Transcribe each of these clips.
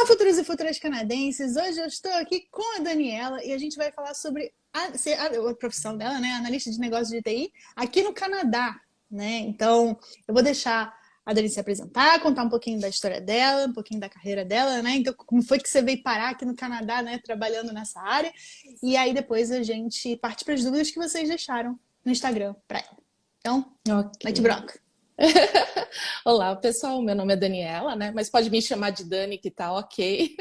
Olá, futuros e futuras canadenses! Hoje eu estou aqui com a Daniela e a gente vai falar sobre a profissão dela, né? Analista de negócios de TI, aqui no Canadá, né? Então, eu vou deixar a Dani se apresentar, contar um pouquinho da história dela, um pouquinho da carreira dela, né? Então, como foi que você veio parar aqui no Canadá, né? Trabalhando nessa área. E aí, depois a gente parte para as dúvidas que vocês deixaram no Instagram para ela. Então, mete Ok. bronca. Olá, pessoal. Meu nome é Daniela, né? Mas pode me chamar de Dani, que tá ok.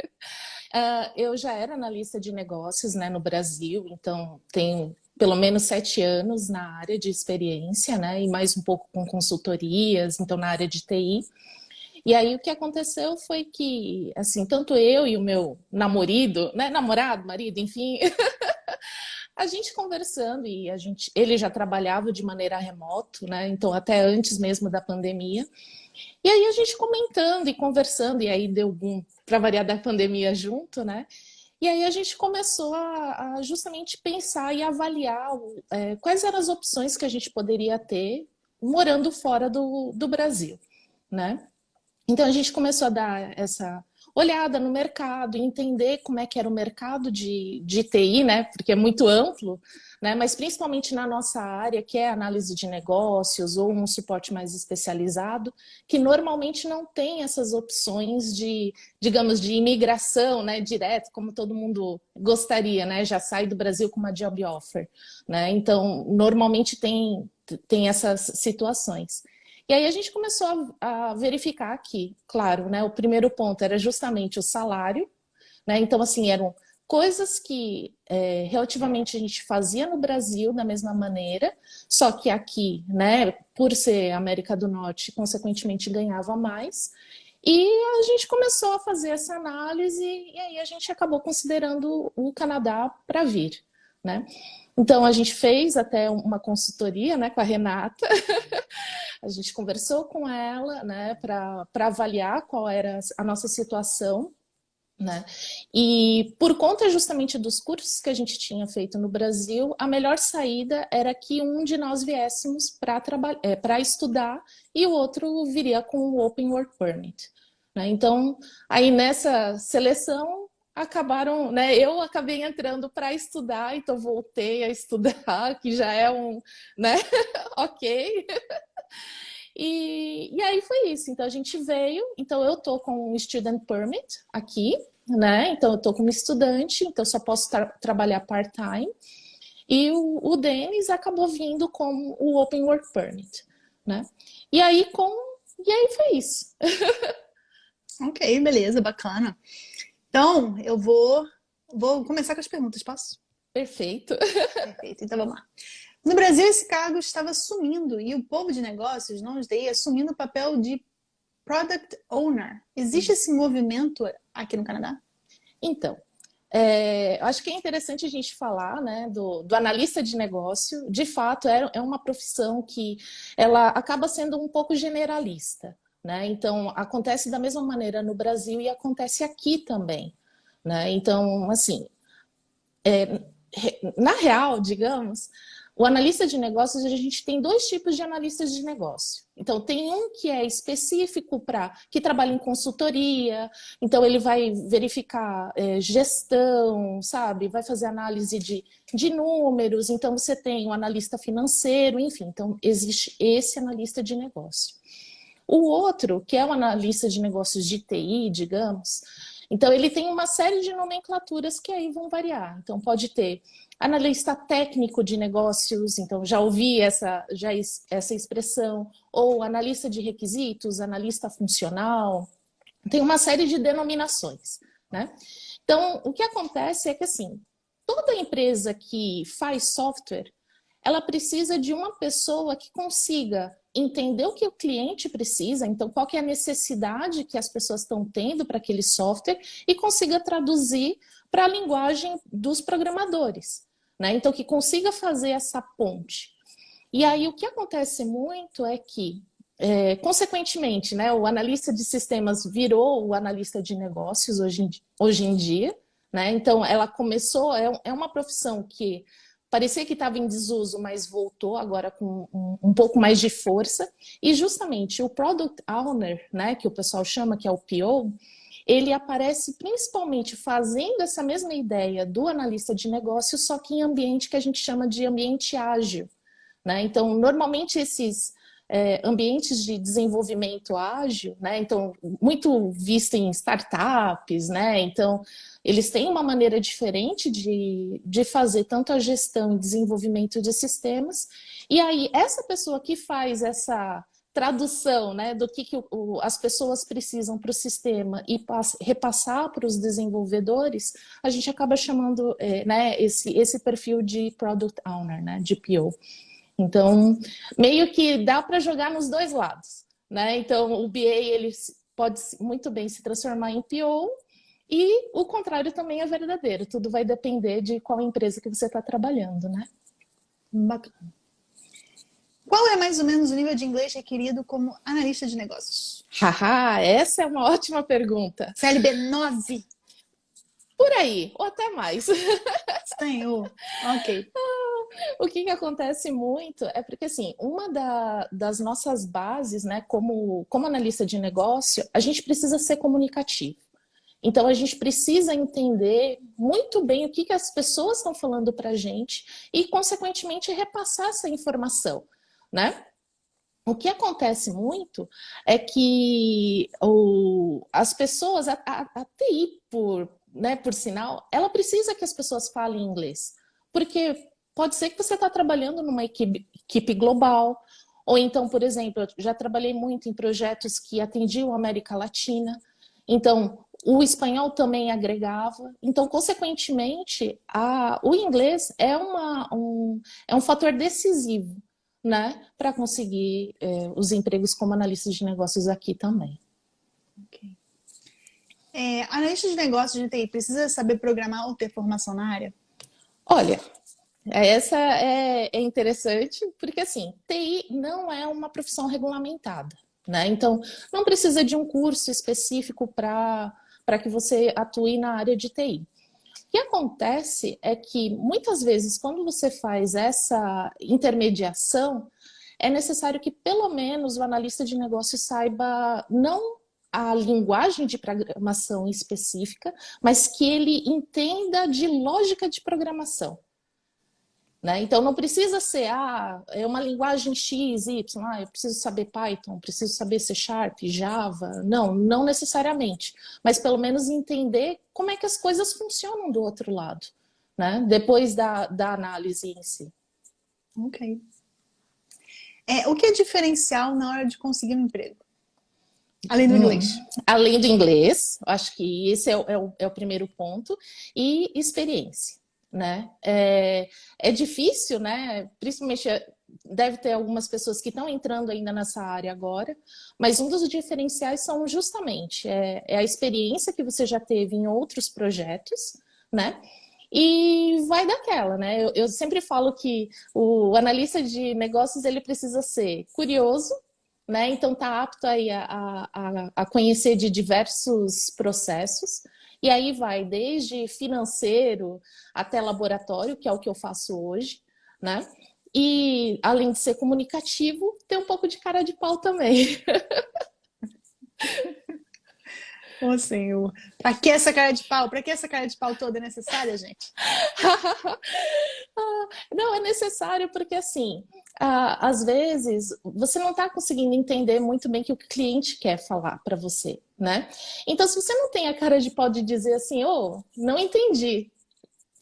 Eu já era analista de negócios, né, no Brasil, então tenho pelo menos 7 anos na área de experiência, né? E mais um pouco com consultorias, então na área de TI. E aí o que aconteceu foi que, assim, tanto eu e o meu namorado, né? Namorado, marido, enfim. A gente conversando e ele já trabalhava de maneira remoto, né? Então até antes mesmo da pandemia. E aí a gente comentando e conversando e aí deu boom para variar da pandemia junto, né? E aí a gente começou a justamente pensar e avaliar quais eram as opções que a gente poderia ter morando fora do Brasil, né? Então a gente começou a dar essa olhada no mercado, entender como é que era o mercado de TI, né? Porque é muito amplo, né? Mas principalmente na nossa área, que é análise de negócios ou um suporte mais especializado, que normalmente não tem essas opções de, digamos, de imigração, né? Direto, como todo mundo gostaria, né? Já sai do Brasil com uma job offer, né? Então normalmente tem essas situações. E aí a gente começou a verificar aqui, claro, né? O primeiro ponto era justamente o salário, né? Então, assim, eram coisas que relativamente a gente fazia no Brasil da mesma maneira, só que aqui, né, por ser América do Norte, consequentemente ganhava mais. E a gente começou a fazer essa análise e aí a gente acabou considerando o Canadá para vir, né? Então a gente fez até uma consultoria, né, com a Renata. A gente conversou com ela, né, para avaliar qual era a nossa situação, né? E por conta justamente dos cursos que a gente tinha feito no Brasil, a melhor saída era que um de nós viéssemos para estudar e o outro viria com o Open Work Permit, né? Então, aí nessa seleção acabaram, né? Eu acabei entrando para estudar, então voltei a estudar, que já é né? Ok. E aí foi isso. Então a gente veio. Então eu tô com um student permit aqui, né? Então eu tô como estudante, então só posso trabalhar part-time. E o Denis acabou vindo com o Open Work Permit, né? E aí foi isso. Ok, beleza, bacana. Então, eu vou começar com as perguntas, posso? Perfeito. Perfeito, então vamos lá. No Brasil, esse cargo estava sumindo e o povo de negócios, não os TI, assumindo o papel de Product Owner. Existe esse movimento aqui no Canadá? Então, acho que é interessante a gente falar, né, do analista de negócio. De fato, é uma profissão que ela acaba sendo um pouco generalista, né? Então, acontece da mesma maneira no Brasil e acontece aqui também, né? Então, assim, na real, digamos, o analista de negócios, a gente tem dois tipos de analistas de negócio. Então, tem um que é específico que trabalha em consultoria, então ele vai verificar gestão, sabe? Vai fazer análise de números, então você tem o analista financeiro, enfim, então existe esse analista de negócio. O outro, que é o analista de negócios de TI, digamos, então ele tem uma série de nomenclaturas que aí vão variar. Então pode ter analista técnico de negócios, então já ouvi essa expressão, ou analista de requisitos, analista funcional, tem uma série de denominações, né? Então o que acontece é que assim, toda empresa que faz software, ela precisa de uma pessoa que consiga entender o que o cliente precisa, então qual que é a necessidade que as pessoas estão tendo para aquele software e consiga traduzir para a linguagem dos programadores, né? Então que consiga fazer essa ponte. E aí o que acontece muito é que, consequentemente, né, o analista de sistemas virou o analista de negócios hoje em dia, né? Então ela começou, é uma profissão que parecia que estava em desuso, mas voltou agora com um pouco mais de força. E justamente o Product Owner, né, que o pessoal chama, que é o PO, ele aparece principalmente fazendo essa mesma ideia do analista de negócio, só que em ambiente que a gente chama de ambiente ágil, né? Então, normalmente esses ambientes de desenvolvimento ágil, né? Então, muito visto em startups, né? Então, eles têm uma maneira diferente de fazer tanto a gestão e desenvolvimento de sistemas. E aí, essa pessoa que faz essa tradução, né, do que as pessoas precisam para o sistema e repassar para os desenvolvedores, a gente acaba chamando né, esse perfil de Product Owner, né, de PO. Então, meio que dá para jogar nos dois lados, né? Então, o BA ele pode muito bem se transformar em PO e o contrário também é verdadeiro. Tudo vai depender de qual empresa que você está trabalhando, né? Bacana. Qual é mais ou menos o nível de inglês requerido como analista de negócios? Haha, essa é uma ótima pergunta. CLB 9. Por aí, ou até mais. Senhor, ok. O que acontece muito é porque, assim, uma das nossas bases, né, como analista de negócio, a gente precisa ser comunicativo. Então, a gente precisa entender muito bem o que as pessoas estão falando para a gente e, consequentemente, repassar essa informação, né? O que acontece muito é que as pessoas, a TI, por sinal, ela precisa que as pessoas falem inglês. Porque pode ser que você está trabalhando numa equipe global, ou então, por exemplo, eu já trabalhei muito em projetos que atendiam a América Latina, então o espanhol também agregava. Então, consequentemente, o inglês é um fator decisivo, né, para conseguir os empregos como analista de negócios aqui também. Okay. Analista de negócios de TI precisa saber programar ou ter formação na área? Olha, essa é interessante, porque assim, TI não é uma profissão regulamentada, né? Então, não precisa de um curso específico para que você atue na área de TI. O que acontece é que, muitas vezes, quando você faz essa intermediação, é necessário que, pelo menos, o analista de negócio saiba não a linguagem de programação específica, mas que ele entenda de lógica de programação. Né? Então, não precisa ser é uma linguagem X, Y, eu preciso saber Python, preciso saber C Sharp, Java. Não necessariamente. Mas pelo menos entender como é que as coisas funcionam do outro lado, né? Depois da análise em si. Ok. O que é diferencial na hora de conseguir um emprego? Além do inglês. Além do inglês, acho que esse é o primeiro ponto. E experiência. Né? É difícil, né? Principalmente deve ter algumas pessoas que estão entrando ainda nessa área agora, mas um dos diferenciais são justamente a experiência que você já teve em outros projetos, né? E vai daquela, né? Eu sempre falo que o analista de negócios ele precisa ser curioso, né? Então tá apto aí a conhecer de diversos processos. E aí vai desde financeiro até laboratório, que é o que eu faço hoje, né? E além de ser comunicativo, tem um pouco de cara de pau também. Ô, senhor. Pra que essa cara de pau? Pra que essa cara de pau toda é necessária, gente? Não, é necessário porque, assim, às vezes você não está conseguindo entender muito bem o que o cliente quer falar para você, né? Então, se você não tem a cara de pau de dizer assim, não entendi,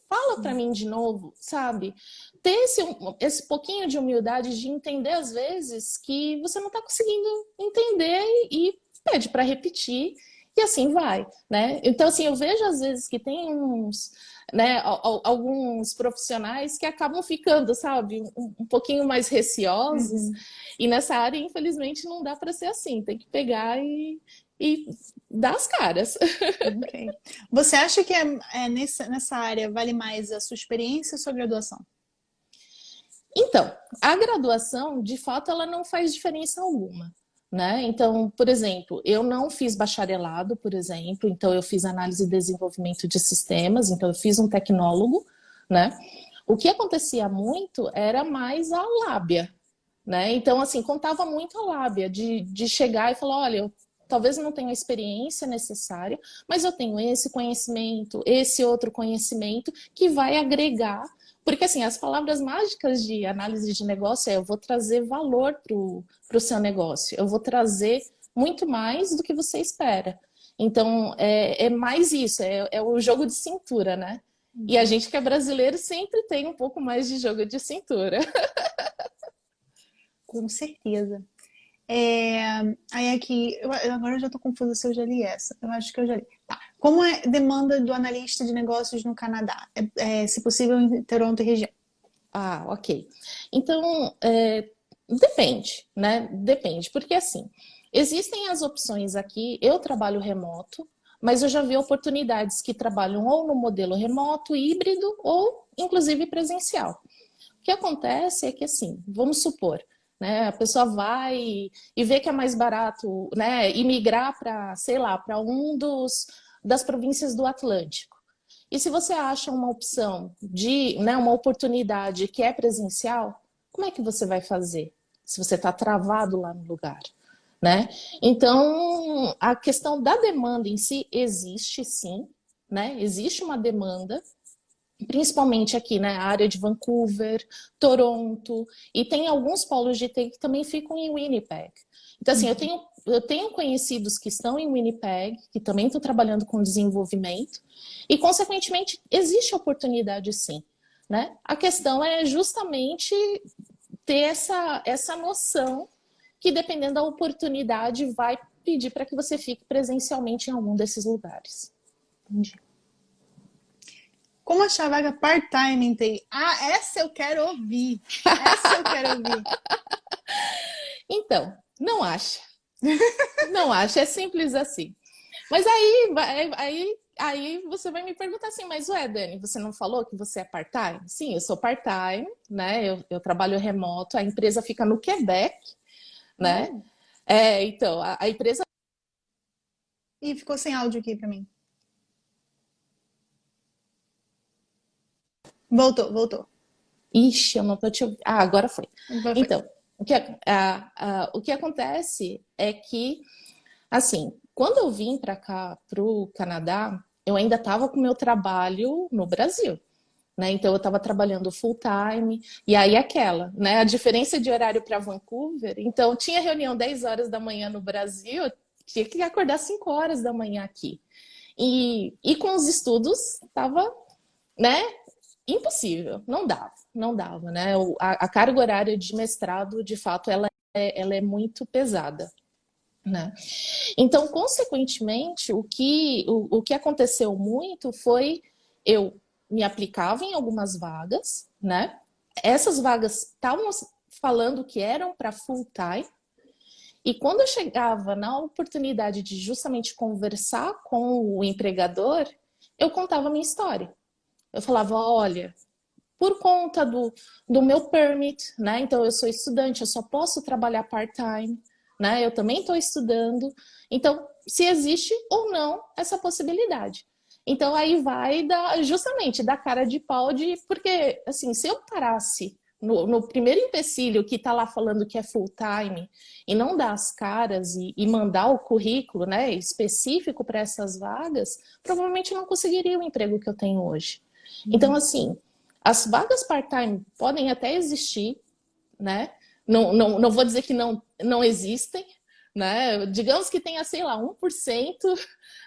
fala para mim de novo, sabe? Ter esse pouquinho de humildade de entender, às vezes, que você não está conseguindo entender e pede para repetir e assim vai, né? Então, assim, eu vejo às vezes que tem né, alguns profissionais que acabam ficando, sabe, um pouquinho mais receosos. E nessa área, infelizmente, não dá para ser assim. Tem que pegar e dar as caras. Okay. Você acha que nessa área vale mais a sua experiência ou a sua graduação? Então, a graduação, de fato, ela não faz diferença alguma. Né? Então, por exemplo, eu não fiz bacharelado, por exemplo, então eu fiz análise e desenvolvimento de sistemas, então eu fiz um tecnólogo, né? O que acontecia muito era mais a lábia, né? Então, assim, contava muito a lábia de chegar e falar, olha, talvez não tenha a experiência necessária, mas eu tenho esse conhecimento, esse outro conhecimento que vai agregar. Porque, assim, as palavras mágicas de análise de negócio é: eu vou trazer valor para o seu negócio, eu vou trazer muito mais do que você espera. Então, é mais isso, é o jogo de cintura, né? E a gente que é brasileiro sempre tem um pouco mais de jogo de cintura. Com certeza. Aí aqui, agora eu já estou confusa se eu já li essa. Eu acho que eu já li. Tá. Como é demanda do analista de negócios no Canadá? Se possível, em Toronto e região. Ah, ok. Então, depende, né? Depende, porque assim, existem as opções aqui. Eu trabalho remoto, mas eu já vi oportunidades que trabalham ou no modelo remoto, híbrido, ou inclusive presencial. O que acontece é que, assim, vamos supor, né, a pessoa vai e vê que é mais barato, né, imigrar para, sei lá, para das províncias do Atlântico. E se você acha uma opção de, né, uma oportunidade que é presencial, como é que você vai fazer se você está travado lá no lugar, né? Então, a questão da demanda em si existe, sim, né? Existe uma demanda, principalmente aqui na área de Vancouver, Toronto, e tem alguns polos de TI que também ficam em Winnipeg. Então, assim, eu tenho conhecidos que estão em Winnipeg, que também estão trabalhando com desenvolvimento, e, consequentemente, existe oportunidade, sim. Né? A questão é justamente ter essa noção que, dependendo da oportunidade, vai pedir para que você fique presencialmente em algum desses lugares. Entendi. Como achar vaga part-time em TI? Ah, essa eu quero ouvir. Essa eu quero ouvir. Então, não acha. Não acha, é simples assim. Mas aí você vai me perguntar assim: mas ué, Dani, você não falou que você é part-time? Sim, eu sou part-time, né? Eu trabalho remoto, a empresa fica no Quebec, né? Então, a empresa. Ih, ficou sem áudio aqui pra mim. Voltou. Ixi, eu não tô te ouvindo. Ah, agora foi. Foi. Então, o que acontece é que, assim, quando eu vim para cá, para o Canadá, eu ainda estava com o meu trabalho no Brasil. Né? Então eu estava trabalhando full time, e aí né? A diferença de horário para Vancouver, então tinha reunião 10 horas da manhã no Brasil, eu tinha que acordar 5 horas da manhã aqui. E com os estudos estava, né? Impossível, não dava, né? A carga horária de mestrado, de fato, ela é muito pesada. Né? Então, consequentemente, o que aconteceu muito foi eu me aplicava em algumas vagas, né? Essas vagas estavam falando que eram para full time, e quando eu chegava na oportunidade de justamente conversar com o empregador, eu contava a minha história. Eu falava: olha, por conta do meu permit, né? Então eu sou estudante, eu só posso trabalhar part-time, né? Eu também estou estudando. Então, se existe ou não essa possibilidade. Então aí vai justamente da cara de pau porque assim, se eu parasse no primeiro empecilho que está lá falando que é full time e não dar as caras e mandar o currículo, né, específico para essas vagas, provavelmente eu não conseguiria o emprego que eu tenho hoje. Então, assim, as vagas part-time podem até existir, né? Não vou dizer que não existem, né? Digamos que tenha, sei lá, 1%,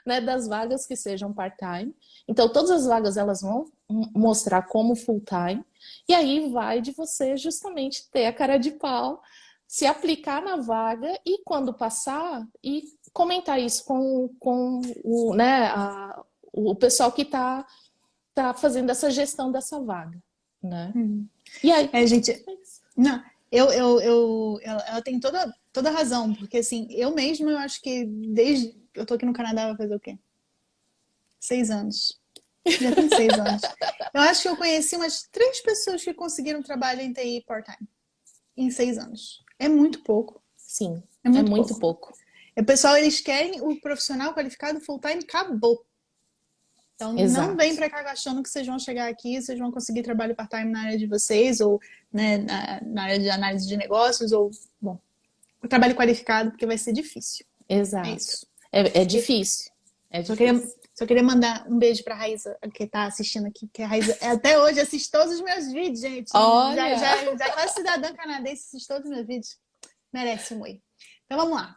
né, das vagas que sejam part-time. Então, todas as vagas elas vão mostrar como full-time. E aí vai de você justamente ter a cara de pau, se aplicar na vaga e, quando passar, e comentar isso com o pessoal que está fazendo essa gestão dessa vaga, né? E aí? Gente, não, ela tem toda razão, porque assim, eu mesma, eu acho que eu tô aqui no Canadá, vai fazer o quê? 6 anos. Já tem 6 anos. Eu acho que eu conheci umas 3 pessoas que conseguiram trabalho em TI part-time em 6 anos. É muito pouco. Sim, É muito pouco. O pessoal, eles querem o profissional qualificado full-time, acabou. Então, não vem para cá achando que vocês vão chegar aqui, vocês vão conseguir trabalho part-time na área de vocês, ou né, na área de análise de negócios, ou, bom, o trabalho qualificado, porque vai ser difícil. É exato. isso. É difícil. É Só queria, difícil. só queria mandar um beijo pra Raíza, que tá assistindo aqui, que a Raíza até hoje assiste todos os meus vídeos, gente. Olha, Já é quase cidadã canadense, assiste todos os meus vídeos. Merece um oi. Então vamos lá.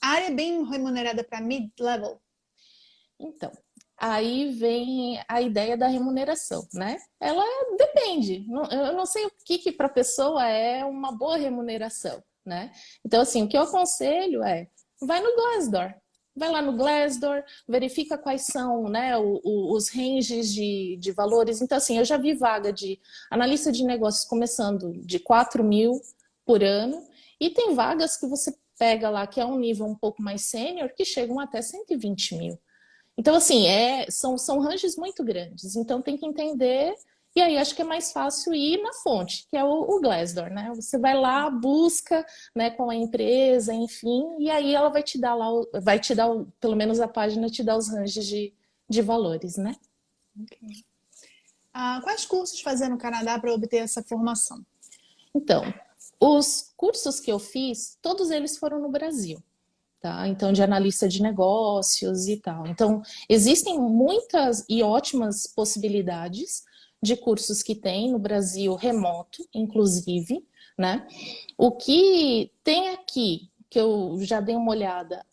A área é bem remunerada para mid-level. então, aí vem a ideia da remuneração, né? Ela depende. Eu não sei o que para a pessoa é uma boa remuneração, né? Então, assim, o que eu aconselho é, vai no Glassdoor. Vai lá no Glassdoor, verifica quais são, né, os ranges de valores. Então, assim, eu já vi vaga de analista de negócios começando de 4.000 por ano, e tem vagas que você pega lá, que é um nível um pouco mais sênior, que chegam até 120.000. Então, assim, são ranges muito grandes. Então, tem que entender. E aí, acho que é mais fácil ir na fonte, que é o Glassdoor, né? Você vai lá, busca, né, com a empresa, enfim, e aí ela vai te dar lá, pelo menos a página te dá os ranges de valores, né? Okay. Quais cursos fazer no Canadá para obter essa formação? Então, os cursos que eu fiz, todos eles foram no Brasil. Tá? Então, de analista de negócios e tal. Então, existem muitas e ótimas possibilidades de cursos que tem no Brasil, remoto, inclusive, né? O que tem aqui, que eu já dei uma olhada,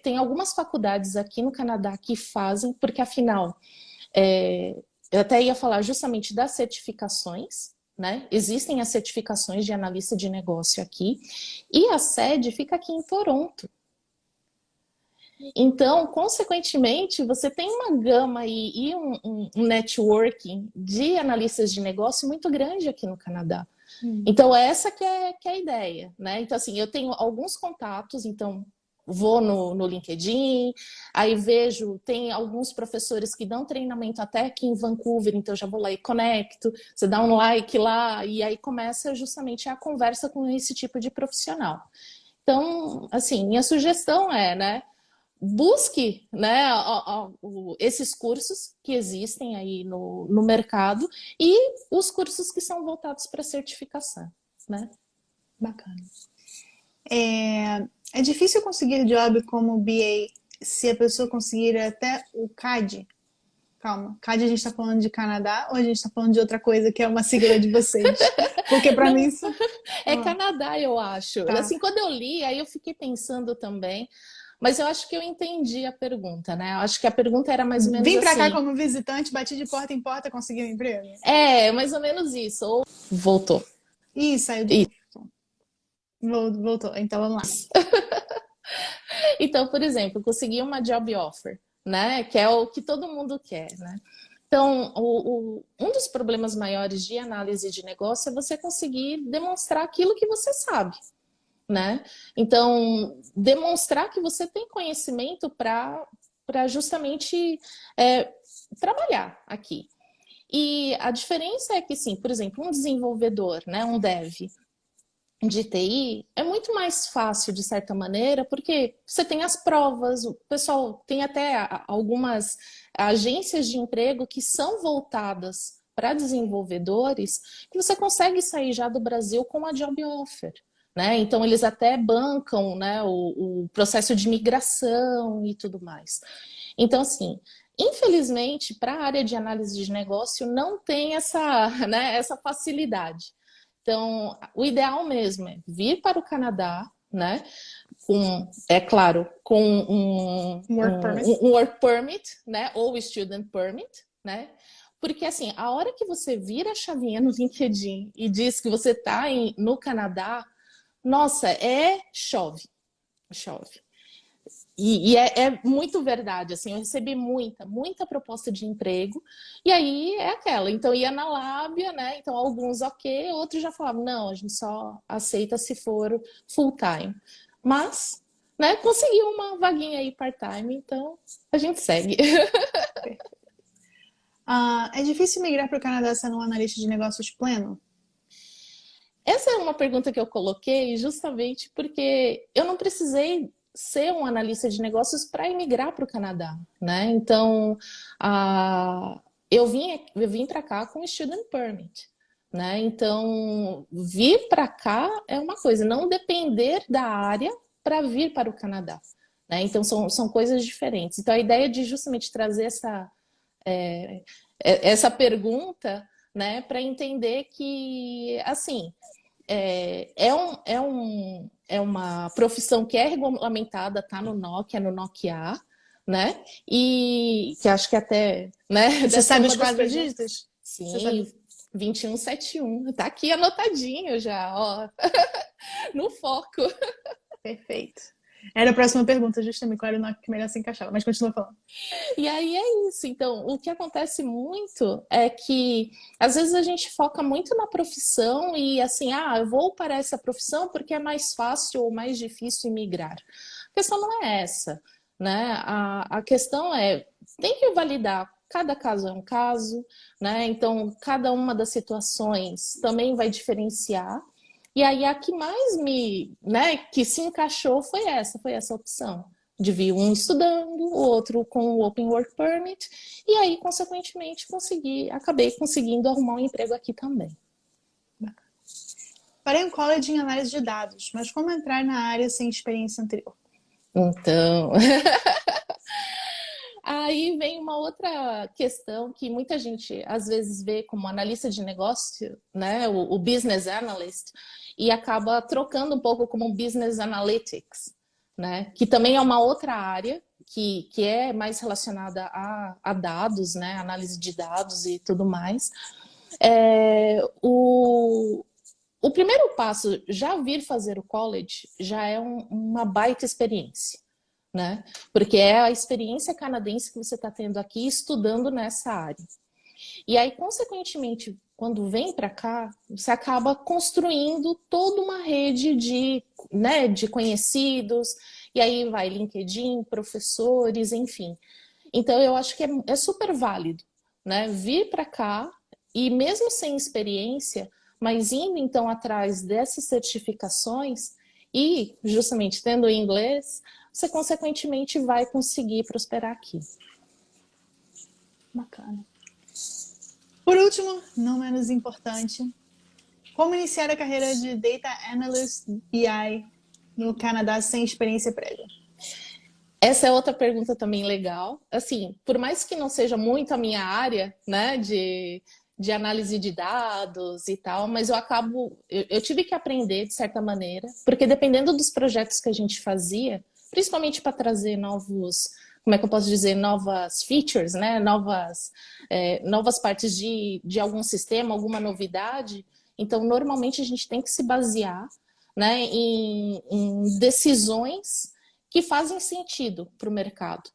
tem algumas faculdades aqui no Canadá que fazem, porque afinal, eu até ia falar justamente das certificações, né? Existem as certificações de analista de negócio aqui, e a sede fica aqui em Toronto. Então, consequentemente, você tem uma gama e um networking de analistas de negócio muito grande aqui no Canadá. Então, essa que é a ideia, né? Então, assim, eu tenho alguns contatos, então vou no LinkedIn, aí vejo, tem alguns professores que dão treinamento até aqui em Vancouver, então já vou lá e conecto, você dá um like lá, e aí começa justamente a conversa com esse tipo de profissional. Então, assim, minha sugestão é, né? Busque, né, esses cursos que existem aí no mercado e os cursos que são voltados para certificação, né? Bacana. É difícil conseguir job como BA se a pessoa conseguir até o CAD? Calma, CAD a gente está falando de Canadá ou a gente está falando de outra coisa que é uma sigla de vocês? Porque para mim Não, isso... é Canadá, eu acho. Tá. Assim, quando eu li, aí eu fiquei pensando também, mas eu acho que eu entendi a pergunta, né? Eu acho que a pergunta era mais ou menos Vim para cá assim. como visitante, bati de porta em porta, consegui um emprego? Mais ou menos isso. Ou voltou. Ih, saiu de novo. Voltou. Então vamos lá. Então, por exemplo, conseguir uma job offer, né? Que é o que todo mundo quer, né? Então, um dos problemas maiores de análise de negócio é você conseguir demonstrar aquilo que você sabe, né? Então, demonstrar que você tem conhecimento para justamente trabalhar aqui. E a diferença é que, sim, por exemplo, um desenvolvedor, né, um dev de TI é muito mais fácil, de certa maneira, porque você tem as provas, o pessoal tem até algumas agências de emprego que são voltadas para desenvolvedores, que você consegue sair já do Brasil com a job offer. Né? Então, eles até bancam, né, o processo de migração e tudo mais. Então, assim, infelizmente, para a área de análise de negócio, não tem essa, né, essa facilidade. Então, o ideal mesmo é vir para o Canadá, né? É claro, com um work permit, né? Ou student permit, né? Porque, assim, a hora que você vira a chavinha no LinkedIn e diz que você está no Canadá, nossa, chove. Chove. E é muito verdade, assim, eu recebi muita proposta de emprego, e aí é aquela, então ia na lábia, né, então alguns ok, outros já falavam, não, a gente só aceita se for full time, mas, né, consegui uma vaguinha aí part-time, então a gente segue. É difícil migrar para o Canadá sendo um analista de negócios pleno? Essa é uma pergunta que eu coloquei justamente porque eu não precisei ser um analista de negócios para emigrar para o Canadá, né? Então, eu vim para cá com student permit, né? Então, vir para cá é uma coisa, não depender da área para vir para o Canadá, né? Então, são coisas diferentes. Então, a ideia de justamente trazer essa pergunta, né, para entender que, assim, é uma profissão que é regulamentada, tá no NOC, é no NOC-A, né? E que acho que até, né? Você sabe os das 4 dígitos? Sim, 2171. Tá aqui anotadinho já, ó, no foco. Perfeito. Era a próxima pergunta, justamente, qual era o NOC que melhor se encaixava, mas continua falando. E aí é isso. Então, o que acontece muito é que às vezes a gente foca muito na profissão e assim, eu vou para essa profissão porque é mais fácil ou mais difícil migrar. A questão não é essa, né? A questão é, tem que validar. Cada caso é um caso, né? Então, cada uma das situações também vai diferenciar. E aí, a que mais que se encaixou foi essa opção. De vir um estudando, o outro com o Open Work Permit, e aí, consequentemente, acabei conseguindo arrumar um emprego aqui também. Parei um college em análise de dados, mas como entrar na área sem experiência anterior? Então, aí vem uma outra questão que muita gente às vezes vê como analista de negócio, né? O business analyst, e acaba trocando um pouco como business analytics, né? Que também é uma outra área que é mais relacionada a dados, né? Análise de dados e tudo mais. O primeiro passo, já vir fazer o college, já é uma baita experiência, né? Porque é a experiência canadense que você está tendo aqui estudando nessa área. E aí, consequentemente, quando vem para cá, você acaba construindo toda uma rede de conhecidos, e aí vai LinkedIn, professores, enfim. Então, eu acho que é super válido, né? Vir para cá e mesmo sem experiência, mas indo então atrás dessas certificações e justamente tendo inglês, você consequentemente vai conseguir prosperar aqui. Bacana. Por último, não menos importante, como iniciar a carreira de Data Analyst BI no Canadá sem experiência prévia? Essa é outra pergunta também legal. Assim, por mais que não seja muito a minha área, né, de análise de dados e tal, mas eu tive que aprender de certa maneira, porque dependendo dos projetos que a gente fazia, principalmente para trazer novos, como é que eu posso dizer, novas features, né, novas partes de algum sistema, alguma novidade, então normalmente a gente tem que se basear, né, em decisões que fazem sentido para o mercado.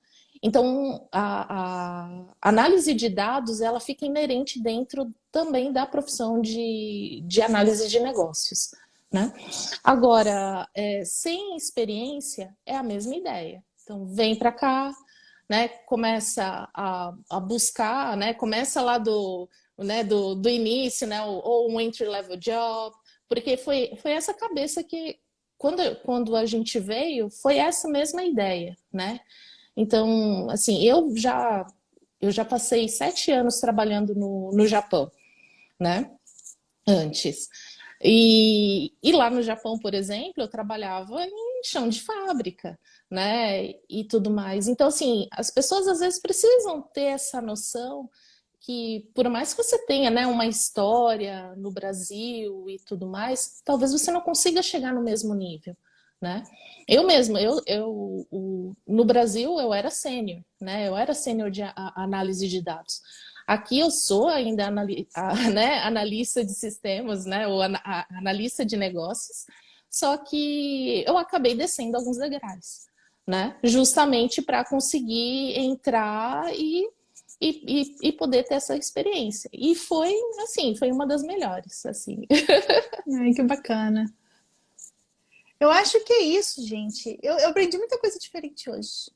Então, a análise de dados, ela fica inerente dentro também da profissão de análise de negócios, né? Agora, sem experiência, é a mesma ideia. Então, vem para cá, né? Começa a buscar, né? Começa lá do início, né? Ou um entry-level job, porque foi essa cabeça que, quando a gente veio, foi essa mesma ideia, né? Então, assim, eu já passei 7 anos trabalhando no Japão, né? Antes. E lá no Japão, por exemplo, eu trabalhava em chão de fábrica, né? E tudo mais. Então, assim, as pessoas às vezes precisam ter essa noção que, por mais que você tenha, né, uma história no Brasil e tudo mais, talvez você não consiga chegar no mesmo nível, né? Eu mesma, no Brasil eu era sênior, né? Eu era sênior de análise de dados. Aqui eu sou ainda analista de sistemas, né? Ou analista de negócios, só que eu acabei descendo alguns degraus, né? Justamente para conseguir entrar e poder ter essa experiência. E foi, assim, foi uma das melhores, assim. Ai, que bacana. Eu acho que é isso, gente. Eu aprendi muita coisa diferente hoje.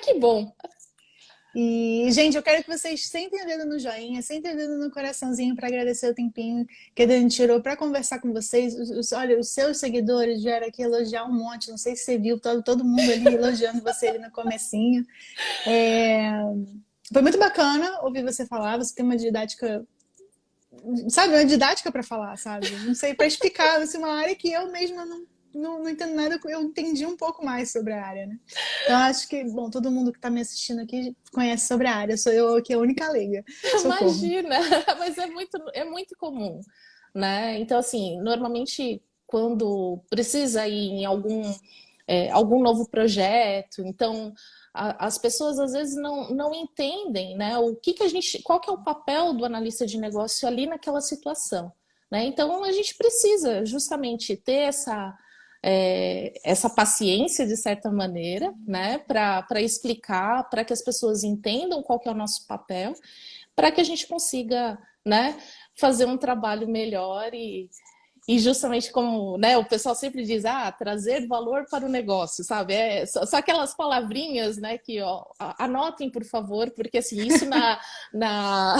Que bom! E, gente, eu quero que vocês sentem o dedo no joinha, sentem o dedo no coraçãozinho para agradecer o tempinho que a Dani tirou para conversar com vocês. Olha, os seus seguidores vieram aqui elogiar um monte. Não sei se você viu, todo mundo ali elogiando você ali no comecinho. Foi muito bacana ouvir você falar. Você tem uma didática, sabe, uma didática para falar, sabe? Não sei para explicar, assim, uma área que eu mesma não entendo nada, eu entendi um pouco mais sobre a área, né? Então, acho que, bom, todo mundo que está me assistindo aqui conhece sobre a área, sou eu aqui a única leiga. Socorro. Imagina, mas é muito comum, né? Então, assim, normalmente quando precisa ir em algum novo projeto, então as pessoas às vezes não entendem, né, qual que é o papel do analista de negócio ali naquela situação, né? Então a gente precisa justamente ter essa paciência de certa maneira, né, para explicar, para que as pessoas entendam qual que é o nosso papel, para que a gente consiga, né, fazer um trabalho melhor e justamente como, né, o pessoal sempre diz, trazer valor para o negócio, sabe? Só aquelas palavrinhas, né, que, ó, anotem, por favor, porque, assim, isso na, na-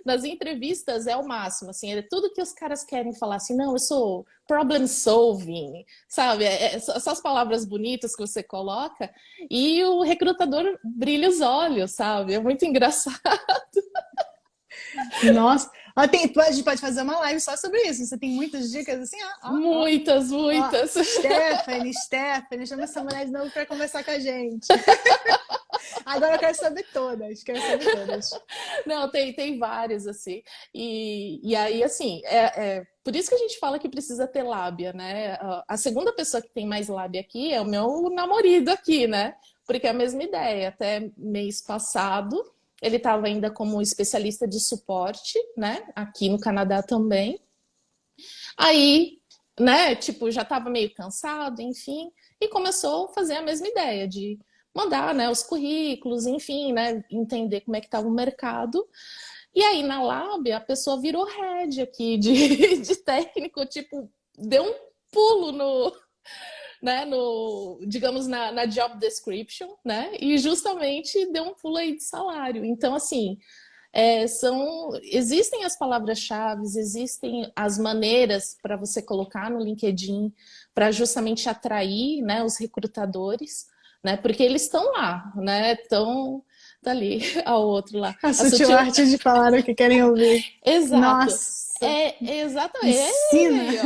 nas entrevistas é o máximo, assim, é tudo que os caras querem falar, assim, não, eu sou problem solving, sabe? Só as palavras bonitas que você coloca e o recrutador brilha os olhos, sabe? É muito engraçado. Nossa, a gente pode fazer uma live só sobre isso. Você tem muitas dicas assim, Muitas, ó. muitas. Stephanie, chama essa mulher de novo para conversar com a gente. Agora eu quero saber todas, Não, tem vários, assim. E aí, assim, por isso que a gente fala que precisa ter lábia, né? A segunda pessoa que tem mais lábia aqui é o meu namorado aqui, né? Porque é a mesma ideia. Até mês passado, ele estava ainda como especialista de suporte, né? Aqui no Canadá também. Aí, né, tipo, já estava meio cansado, enfim, e começou a fazer a mesma ideia de mandar, né, os currículos, enfim, né, entender como é que estava o mercado. E aí, na Lab, a pessoa virou head aqui de técnico, tipo, deu um pulo né, digamos, na job description, né, e justamente deu um pulo aí de salário. Então, assim, existem as palavras-chave, existem as maneiras para você colocar no LinkedIn para justamente atrair, né, os recrutadores, né, porque eles estão lá, né, tá ali, ao outro lá. A sutil arte de falar o que querem ouvir. Exato. Nossa, Exatamente. ensina. Aí,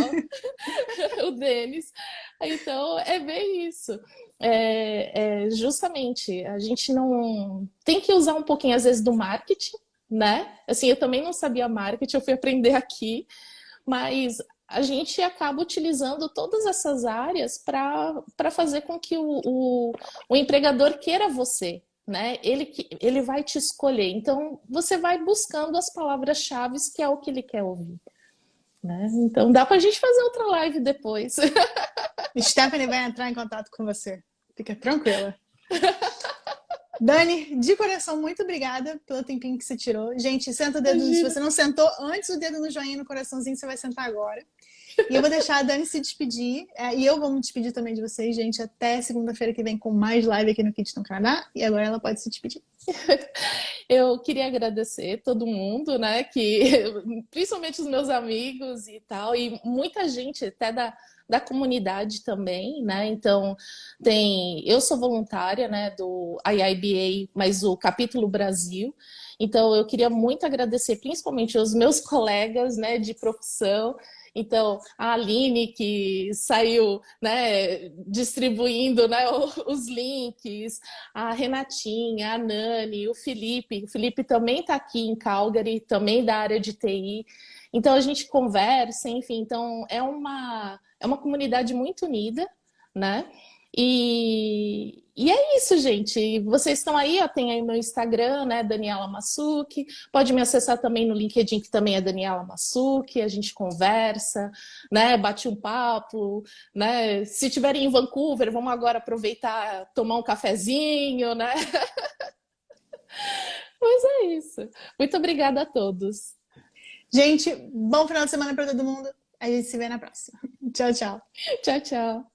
ó. O Denis. Então, é bem isso. Justamente, a gente não tem que usar um pouquinho, às vezes, do marketing, né? Assim, eu também não sabia marketing, eu fui aprender aqui, mas a gente acaba utilizando todas essas áreas para fazer com que o empregador queira você, né? Ele vai te escolher. Então, você vai buscando as palavras-chave que é o que ele quer ouvir, né? Então, dá para a gente fazer outra live depois. Stephanie vai entrar em contato com você. Fica tranquila. Dani, de coração, muito obrigada pelo tempinho que você tirou. Gente, senta o dedo. Se você não sentou antes o dedo no joinha no coraçãozinho, você vai sentar agora. E eu vou deixar a Dani se despedir. E eu vou me despedir também de vocês, gente. Até segunda-feira que vem com mais live aqui no Kit no Canadá. E agora ela pode se despedir. Eu queria agradecer todo mundo, né? Principalmente os meus amigos e tal, e muita gente até da comunidade também, né? Então, eu sou voluntária, né, do IIBA, mas o capítulo Brasil. Então, eu queria muito agradecer, principalmente aos meus colegas, né, de profissão. Então, a Aline, que saiu, né, distribuindo, né, os links, a Renatinha, a Nani, o Felipe. O Felipe também está aqui em Calgary, também da área de TI. Então, a gente conversa, enfim. Então, é uma comunidade muito unida, né? E é isso, gente. Vocês estão aí, ó, tem aí meu Instagram, né, Daniela Massucchi. Pode me acessar também no LinkedIn, que também é Daniela Massucchi. A gente conversa, né, bate um papo, né? Se estiverem em Vancouver, vamos agora aproveitar, tomar um cafezinho, né? Mas é isso. Muito obrigada a todos. Gente, bom final de semana para todo mundo. A gente se vê na próxima. Tchau, tchau. Tchau, tchau.